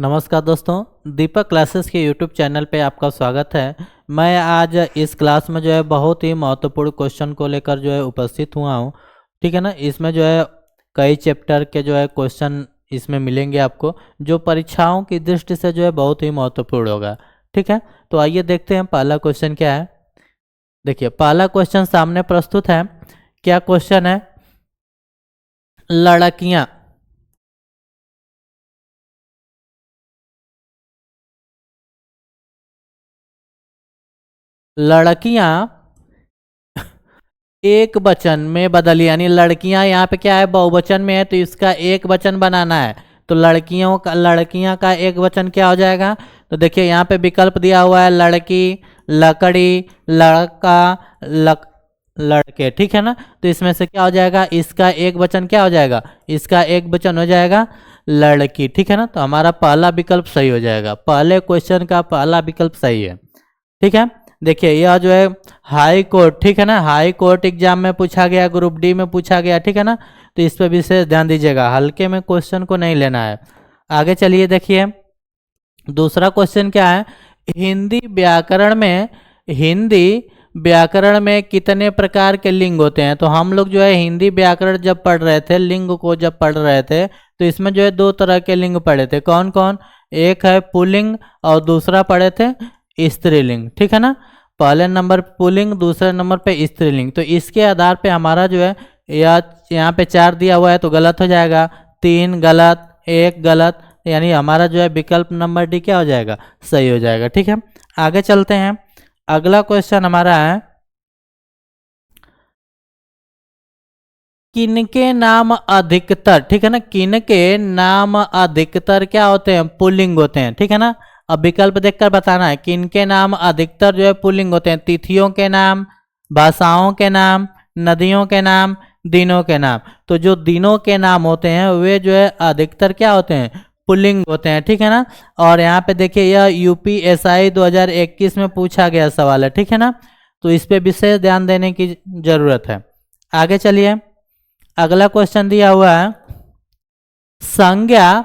नमस्कार दोस्तों, दीपक क्लासेस के यूट्यूब चैनल पे आपका स्वागत है। मैं आज इस क्लास में जो है बहुत ही महत्वपूर्ण क्वेश्चन को लेकर जो है उपस्थित हुआ हूँ। ठीक है ना। इसमें जो है कई चैप्टर के जो है क्वेश्चन इसमें मिलेंगे आपको, जो परीक्षाओं की दृष्टि से जो है बहुत ही महत्वपूर्ण होगा। ठीक है, तो आइए देखते हैं पहला क्वेश्चन क्या है। देखिए, पहला क्वेश्चन सामने प्रस्तुत है। क्या क्वेश्चन है? लड़कियाँ लड़कियाँ एक वचन में बदल, यानी लड़कियां यहाँ पे क्या है, बहुवचन में है तो इसका एक वचन बनाना है। तो लड़कियां का एक वचन क्या हो जाएगा? तो देखिए यहाँ पे विकल्प दिया हुआ है, लड़की, लकड़ी, लड़का, लड़के। ठीक है ना। तो इसमें से क्या हो जाएगा? इसका एक वचन क्या हो जाएगा? इसका एक वचन हो जाएगा लड़की। ठीक है ना। तो हमारा पहला विकल्प सही हो जाएगा। पहले क्वेश्चन का पहला विकल्प सही है। ठीक है। देखिए यह जो है हाई कोर्ट, ठीक है ना, हाई कोर्ट एग्जाम में पूछा गया, ग्रुप डी में पूछा गया। ठीक है ना। तो इस पर विशेष ध्यान दीजिएगा, हल्के में क्वेश्चन को नहीं लेना है। आगे चलिए देखिए, दूसरा क्वेश्चन क्या है। हिंदी व्याकरण में कितने प्रकार के लिंग होते हैं? तो हम लोग जो है हिंदी व्याकरण जब पढ़ रहे थे, लिंग को जब पढ़ रहे थे, तो इसमें जो है दो तरह के लिंग पढ़े थे। कौन कौन? एक है पुल्लिंग और दूसरा पढ़े थे स्त्रीलिंग। ठीक है ना। पहले नंबर पुल्लिंग, दूसरे नंबर पे स्त्रीलिंग। तो इसके आधार पे हमारा जो है यहाँ पे 4 दिया हुआ है तो गलत हो जाएगा, 3 गलत, 1 गलत, यानी हमारा जो है विकल्प नंबर डी क्या हो जाएगा? सही हो जाएगा। ठीक है, आगे चलते हैं। अगला क्वेश्चन हमारा है, किनके नाम अधिकतर, ठीक है ना, किनके नाम अधिकतर क्या होते हैं? पुल्लिंग होते हैं। ठीक है ना। अब विकल्प देखकर बताना है, किनके नाम अधिकतर जो है पुल्लिंग होते हैं? तिथियों के नाम, भाषाओं के नाम, नदियों के नाम, दिनों के नाम। तो जो दिनों के नाम होते हैं वे जो है अधिकतर क्या होते हैं? पुल्लिंग होते हैं। ठीक है ना। और यहाँ पे देखिए यह यूपीएसआई 2021 में पूछा गया सवाल है। ठीक है ना। तो इस पे विशेष ध्यान देने की जरूरत है। आगे चलिए, अगला क्वेश्चन दिया हुआ है, संज्ञा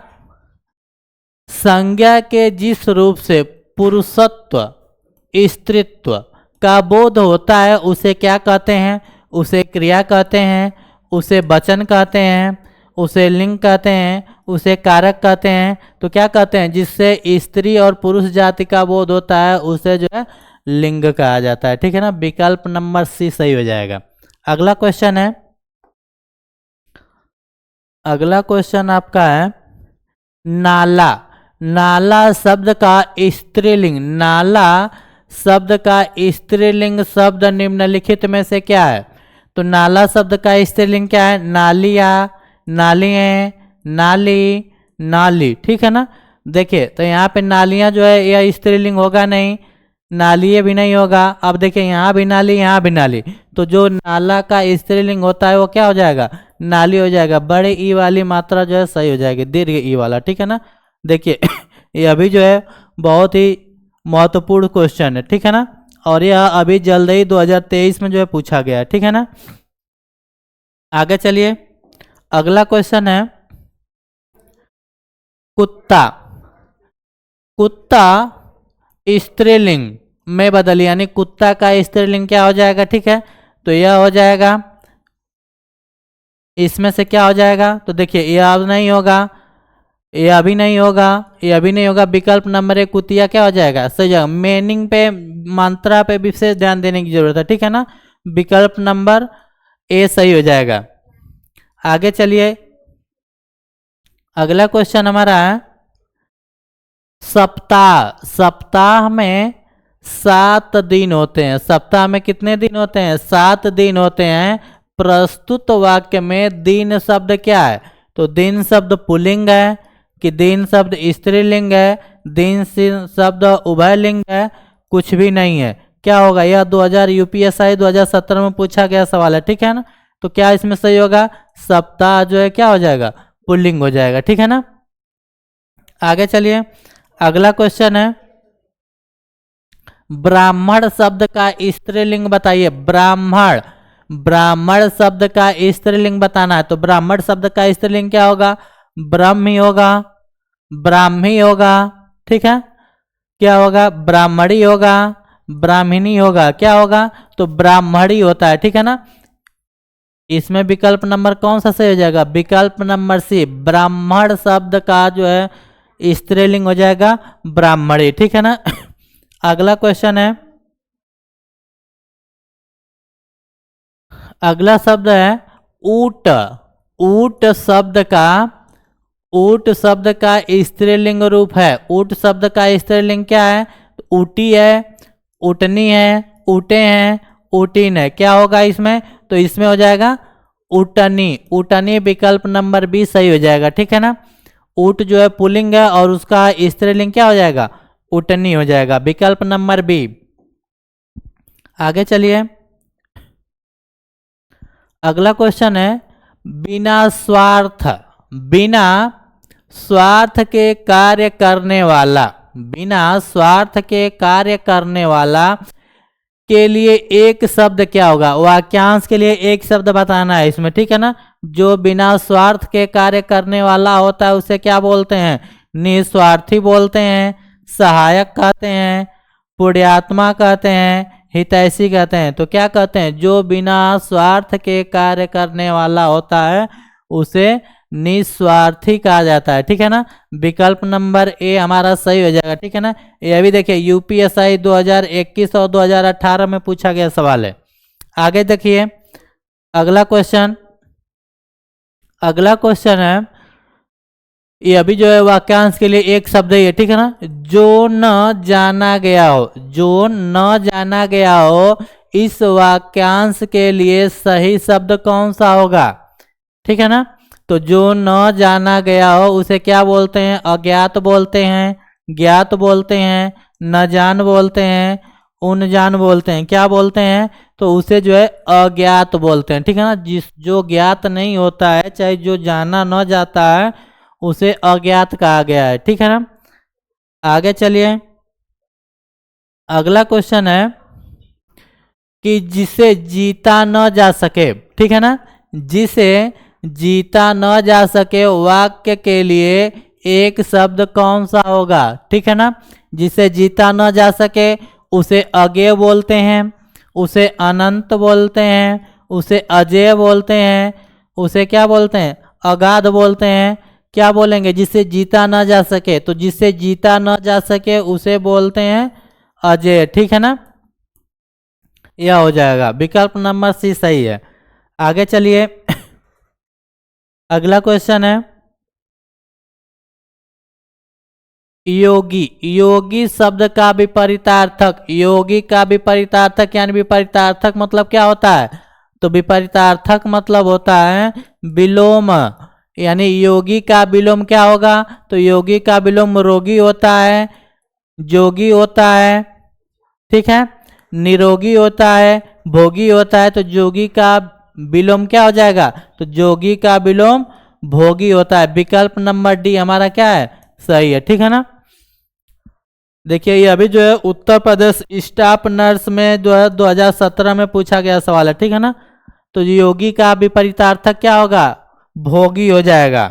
संज्ञा के जिस रूप से पुरुषत्व, स्त्रीत्व का बोध होता है उसे क्या कहते हैं? उसे क्रिया कहते हैं, उसे वचन कहते हैं, उसे लिंग कहते हैं, उसे कारक कहते हैं। तो क्या कहते हैं? जिससे स्त्री और पुरुष जाति का बोध होता है उसे जो है लिंग कहा जाता है। ठीक है ना। विकल्प नंबर सी सही हो जाएगा। अगला क्वेश्चन है, अगला क्वेश्चन आपका है, नाला नाला शब्द का स्त्रीलिंग, नाला शब्द का स्त्रीलिंग शब्द निम्नलिखित में से क्या है? तो नाला शब्द का स्त्रीलिंग क्या है? नालिया, नालियाँ, नाली, नाली। ठीक है ना। देखिए तो यहाँ पे नालियाँ जो है यह स्त्रीलिंग होगा नहीं, नालिए भी नहीं होगा। अब देखिए यहाँ भी नाली, यहाँ भी नाली, तो जो नाला का स्त्रीलिंग होता है वो क्या हो जाएगा? नाली हो जाएगा। बड़े ई वाली मात्रा जो है सही हो जाएगी, दीर्घ ई वाला। ठीक है ना। देखिए ये अभी जो है बहुत ही महत्वपूर्ण क्वेश्चन है। ठीक है ना। और यह अभी जल्द ही 2023 में जो है पूछा गया है। ठीक है ना। आगे चलिए, अगला क्वेश्चन है, कुत्ता कुत्ता स्त्रीलिंग में बदल, यानी कुत्ता का स्त्रीलिंग क्या हो जाएगा? ठीक है, तो यह हो जाएगा, इसमें से क्या हो जाएगा? तो देखिए यह अब नहीं होगा, ये अभी नहीं होगा, ये अभी नहीं होगा। विकल्प नंबर 1 कुतिया क्या हो जाएगा? सही जगह। मीनिंग पे, मात्रा पे विशेष ध्यान देने की जरूरत है। ठीक है ना। विकल्प नंबर ए सही हो जाएगा। आगे चलिए, अगला क्वेश्चन हमारा है, सप्ताह सप्ताह में 7 दिन होते हैं। सप्ताह में कितने दिन होते हैं? 7 दिन होते हैं। प्रस्तुत वाक्य में दिन शब्द क्या है? तो दिन शब्द पुल्लिंग है कि दिन शब्द स्त्रीलिंग है, दिन शब्द उभयलिंग है, कुछ भी नहीं है। क्या होगा? यह 2000 यूपीएसआई 2017 में पूछा गया सवाल है। ठीक है ना। तो क्या इसमें सही होगा? सप्ताह जो है क्या हो जाएगा? पुल्लिंग हो जाएगा। ठीक है ना। आगे चलिए, अगला क्वेश्चन है, ब्राह्मण शब्द का स्त्रीलिंग बताइए। ब्राह्मण ब्राह्मण शब्द का स्त्रीलिंग बताना है। तो ब्राह्मण शब्द का स्त्रीलिंग क्या होगा? ब्रह्म ही होगा। ब्राह्मी होगा, ठीक है, क्या होगा, ब्राह्मणी होगा, ब्राह्मणी होगा, क्या होगा, तो ब्राह्मणी होता है, ठीक है ना। इसमें विकल्प नंबर कौन सा सही हो जाएगा, विकल्प नंबर सी, ब्राह्मण शब्द का जो है स्त्रीलिंग हो जाएगा ब्राह्मणी, ठीक है ना। अगला क्वेश्चन है, अगला शब्द है ऊट। ऊट शब्द का, ऊट शब्द का स्त्रीलिंग रूप है, ऊट शब्द का स्त्रीलिंग क्या है, ऊटी है, ऊटनी है, ऊटे हैं, ऊटीन है, क्या होगा इसमें, तो इसमें हो जाएगा ऊटनी। ऊटनी विकल्प नंबर बी सही हो जाएगा, ठीक है ना। ऊट जो है पुल्लिंग है और उसका स्त्रीलिंग क्या हो जाएगा, ऊटनी हो जाएगा, विकल्प नंबर बी। आगे चलिए, अगला क्वेश्चन है बिना स्वार्थ, बिना स्वार्थ के कार्य करने वाला, बिना स्वार्थ के कार्य करने वाला के लिए एक शब्द क्या होगा, वाक्यांश के लिए एक शब्द बताना है इसमें, ठीक है ना। जो बिना स्वार्थ के कार्य करने वाला होता है उसे क्या बोलते हैं, निस्वार्थी बोलते हैं, सहायक कहते हैं, पुण्यात्मा कहते हैं, हितैषी कहते हैं। तो क्या कहते हैं, जो बिना स्वार्थ के कार्य करने वाला होता है उसे निस्वार्थी कहा जाता है, ठीक है ना। विकल्प नंबर ए हमारा सही हो जाएगा, ठीक है ना। ये अभी देखिए यूपीएसआई 2021 और 2018 में पूछा गया सवाल है। आगे देखिए अगला क्वेश्चन, अगला क्वेश्चन है, ये अभी जो है वाक्यांश के लिए एक शब्द ही है, ठीक है ना। जो न जाना गया हो, जो न जाना गया हो, इस वाक्यांश के लिए सही शब्द कौन सा होगा, ठीक है ना। तो जो न जाना गया हो उसे क्या बोलते हैं, अज्ञात बोलते हैं, ज्ञात बोलते हैं, न जान बोलते हैं, उन जान बोलते हैं, क्या बोलते हैं, तो उसे जो है अज्ञात बोलते हैं, ठीक है ना। जिस जो ज्ञात नहीं होता है, चाहे जो जाना न जाता है, उसे अज्ञात कहा गया है, ठीक है ना। आगे चलिए, अगला क्वेश्चन है कि जिसे जीता न जा सके, ठीक है ना, जिसे जीता न जा सके वाक्य के लिए एक शब्द कौन सा होगा, ठीक है ना। जिसे जीता न जा सके उसे अज्ञेय बोलते हैं, उसे अनंत बोलते हैं, उसे अजेय बोलते हैं, उसे क्या बोलते हैं, अगाध बोलते हैं, क्या बोलेंगे, जिसे जीता न जा सके, तो जिसे जीता न जा सके उसे बोलते हैं अजेय, ठीक है ना। यह हो जाएगा, विकल्प नंबर सी सही है। आगे चलिए, अगला क्वेश्चन है योगी। योगी शब्द का विपरीतार्थक, योगी का विपरीतार्थक यानी विपरीतार्थक मतलब क्या होता है, तो विपरीतार्थक मतलब होता है विलोम, यानी योगी का विलोम क्या होगा, तो योगी का विलोम रोगी होता है, जोगी होता है, ठीक है, निरोगी होता है, भोगी होता है। तो जोगी का विलोम क्या हो जाएगा, तो जोगी का विलोम भोगी होता है, विकल्प नंबर डी हमारा क्या है, सही है, ठीक है ना। देखिए ये अभी जो है उत्तर प्रदेश स्टाफ नर्स में जो है 2017 में पूछा गया सवाल है, ठीक है ना। तो योगी का विपरीतार्थक क्या होगा, भोगी हो जाएगा।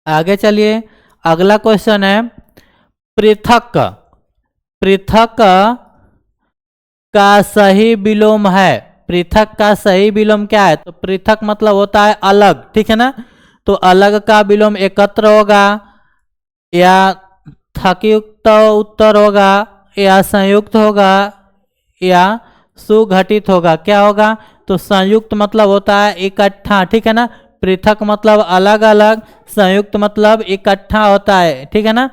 आगे चलिए, अगला क्वेश्चन है पृथक। पृथक का सही विलोम है, पृथक का सही विलोम क्या है, तो पृथक मतलब होता है अलग, ठीक है ना। तो अलग का विलोम एकत्र होगा, या थकयुक्त उत्तर होगा, या संयुक्त होगा, या सुघटित होगा, क्या होगा, तो संयुक्त मतलब होता है इकट्ठा, ठीक है ना। पृथक मतलब अलग अलग, संयुक्त मतलब इकट्ठा होता है, ठीक है ना।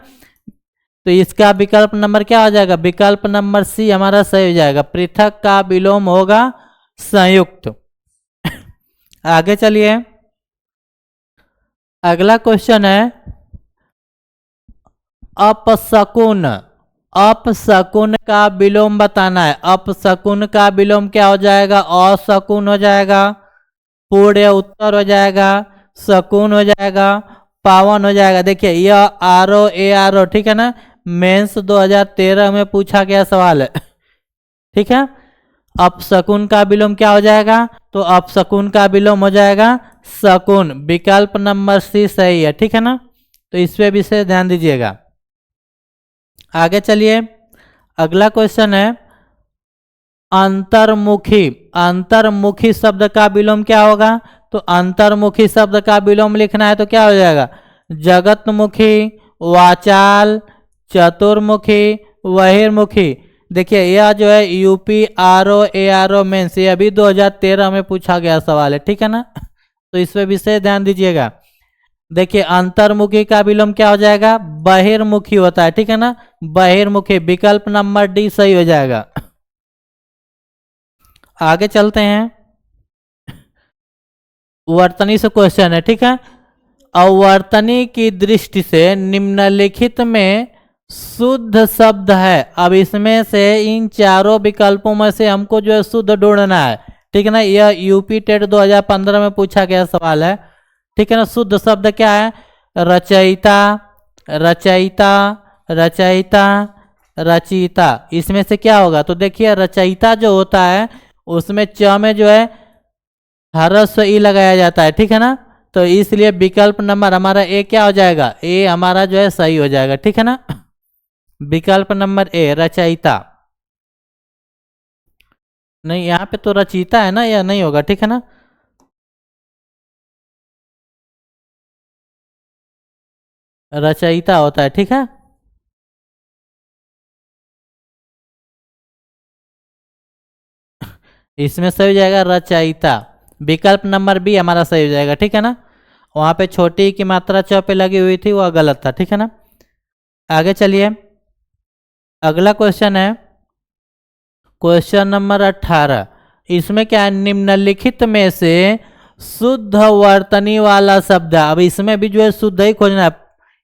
तो इसका विकल्प नंबर क्या हो जाएगा, विकल्प नंबर सी हमारा सही हो जाएगा, पृथक का विलोम होगा संयुक्त। आगे चलिए, अगला क्वेश्चन है अपशकुन। अपशकुन का विलोम बताना है। अपशकुन का विलोम क्या हो जाएगा, अशकुन हो जाएगा, पूर्ण उत्तर हो जाएगा, शकुन हो जाएगा, पावन हो जाएगा। देखिए यह आरो ए आरो, ठीक है ना, मेंस 2013 में पूछा गया सवाल है, ठीक है। अपशकुन का विलोम क्या हो जाएगा, तो अपशकुन का विलोम हो जाएगा शकुन, विकल्प नंबर सी सही है, ठीक है ना। तो इस पे विशेष ध्यान दीजिएगा। आगे चलिए, अगला क्वेश्चन है अंतर्मुखी। अंतर्मुखी शब्द का विलोम क्या होगा? तो अंतर्मुखी शब्द का विलोम लिखना है तो क्या हो जाएगा? जगतमुखी, वाचाल, चतुर्मुखी, बहिर्मुखी। देखिए यह जो है यूपी आरओ एआरओ मेंस, ये अभी 2013 में पूछा गया सवाल है, ठीक है ना। तो इस पे विशेष ध्यान दीजिएगा। देखिए अंतर्मुखी का विलोम क्या हो जाएगा? बहिर्मुखी होता है, ठीक है ना। बहिर्मुखी, विकल्प नंबर डी सही हो जाएगा। आगे चलते हैं, वर्तनी से क्वेश्चन है, ठीक है। अवर्तनी की दृष्टि से निम्नलिखित में शुद्ध शब्द है। अब इसमें से इन चारों विकल्पों में से हमको जो है शुद्ध ढूंढना है, ठीक है ना। यह यूपी टेट 2015 में पूछा गया सवाल है, ठीक है ना। शुद्ध शब्द क्या है? रचयिता, रचयिता, रचयिता, रचयिता। इसमें से क्या होगा? तो देखिए रचयिता जो होता है उसमें च में जो है ह्रस्व ई लगाया जाता है, ठीक है ना। तो इसलिए विकल्प नंबर हमारा ए क्या हो जाएगा? ए हमारा जो है सही हो जाएगा, ठीक है ना। विकल्प नंबर ए रचयिता। नहीं, यहाँ पे तो रचयिता है ना, यह नहीं होगा, ठीक है ना। रचयिता होता है, ठीक है। इसमें सही हो जाएगा रचयिता। विकल्प नंबर बी हमारा सही हो जाएगा, ठीक है ना। वहां पे छोटी की मात्रा च पे लगी हुई थी, वह गलत था, ठीक है ना। आगे चलिए, अगला क्वेश्चन है क्वेश्चन नंबर 18। इसमें क्या है? निम्नलिखित में से शुद्ध वर्तनी वाला शब्द है। अब इसमें भी जो है शुद्ध ही खोजना है।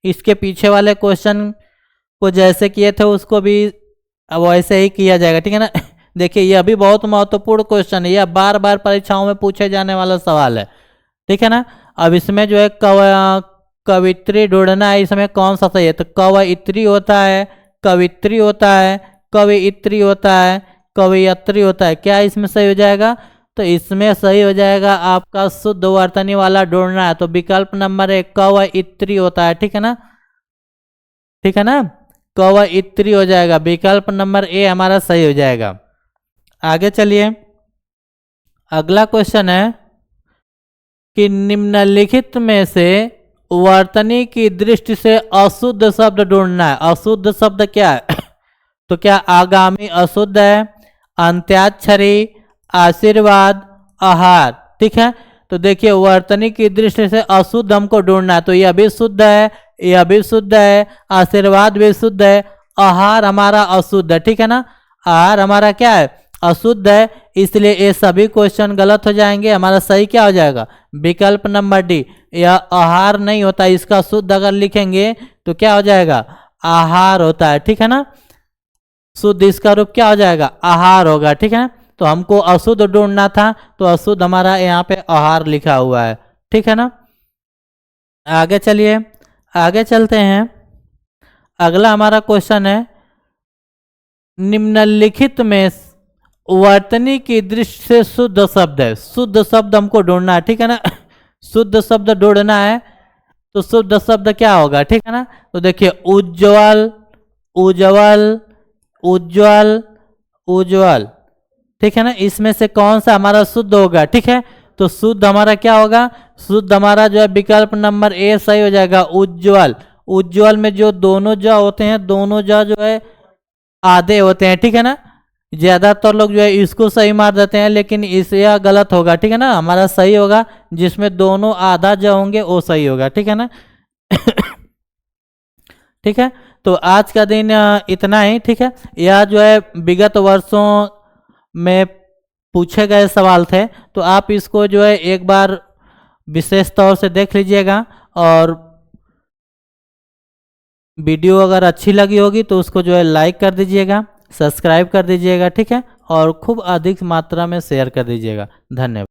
इसके पीछे वाले क्वेश्चन को जैसे किए थे उसको भी अब वैसे ही किया जाएगा, ठीक है ना। देखिए यह भी बहुत महत्वपूर्ण क्वेश्चन है, यह बार बार परीक्षाओं में पूछे जाने वाला सवाल है, ठीक है ना। अब इसमें जो है कवित्री ढूंढना है, इसमें कौन सा सही है? तो कवयित्री होता है, कवित्री होता है, कवियित्री होता है, कवयित्री होता है। क्या इसमें सही हो जाएगा? तो इसमें सही हो जाएगा आपका शुद्ध वर्तनी वाला ढूंढना है, तो विकल्प नंबर एक कवयित्री होता है, ठीक है ना, ठीक है ना। कवयित्री हो जाएगा, विकल्प नंबर ए हमारा सही हो जाएगा। आगे चलिए, अगला क्वेश्चन है कि निम्नलिखित में से वर्तनी की दृष्टि से अशुद्ध शब्द ढूंढना है। अशुद्ध शब्द क्या है? तो क्या आगामी अशुद्ध है, अंत्याक्षरी, आशीर्वाद, आहार, ठीक है। तो देखिए वर्तनी की दृष्टि से अशुद्ध हमको ढूंढना है, तो यह भी शुद्ध है, यह भी शुद्ध है, आशीर्वाद भी शुद्ध है, आहार हमारा अशुद्ध है, ठीक है ना। आहार हमारा क्या है? अशुद्ध है, इसलिए ये सभी क्वेश्चन गलत हो जाएंगे। हमारा सही क्या हो जाएगा? विकल्प नंबर डी। यह आहार नहीं होता, इसका शुद्ध अगर लिखेंगे तो क्या हो जाएगा? आहार होता है, ठीक है ना। शुद्ध इसका रूप क्या हो जाएगा? आहार होगा, ठीक है ना। तो हमको अशुद्ध ढूंढना था, तो अशुद्ध हमारा यहाँ पे आहार लिखा हुआ है, ठीक है ना। आगे चलिए, आगे चलते हैं, अगला हमारा क्वेश्चन है निम्नलिखित में वर्तनी की दृष्टि से शुद्ध शब्द है। शुद्ध शब्द हमको ढूंढना है, ठीक है ना। शुद्ध शब्द ढूंढना है, तो शुद्ध शब्द क्या होगा, ठीक है ना। तो देखिए उज्ज्वल, उज्ज्वल, उज्ज्वल, उज्ज्वल, ठीक है ना। इसमें से कौन सा हमारा शुद्ध होगा, ठीक है। तो शुद्ध हमारा क्या होगा? शुद्ध हमारा जो है विकल्प नंबर ए सही हो जाएगा, उज्ज्वल। उज्ज्वल में जो दोनों ज होते हैं, दोनों ज जो है आधे होते हैं, ठीक है ना। ज्यादातर लोग जो है इसको सही मार देते हैं, लेकिन इसे यह गलत होगा, ठीक है ना। हमारा सही होगा जिसमें दोनों आधा ज होंगे वो सही होगा, ठीक है ना। ठीक है, तो आज का दिन इतना ही, ठीक है। यह जो है विगत वर्षों में पूछे गए सवाल थे, तो आप इसको जो है एक बार विशेष तौर से देख लीजिएगा, और वीडियो अगर अच्छी लगी होगी तो उसको जो है लाइक कर दीजिएगा, सब्सक्राइब कर दीजिएगा, ठीक है। और खूब अधिक मात्रा में शेयर कर दीजिएगा। धन्यवाद।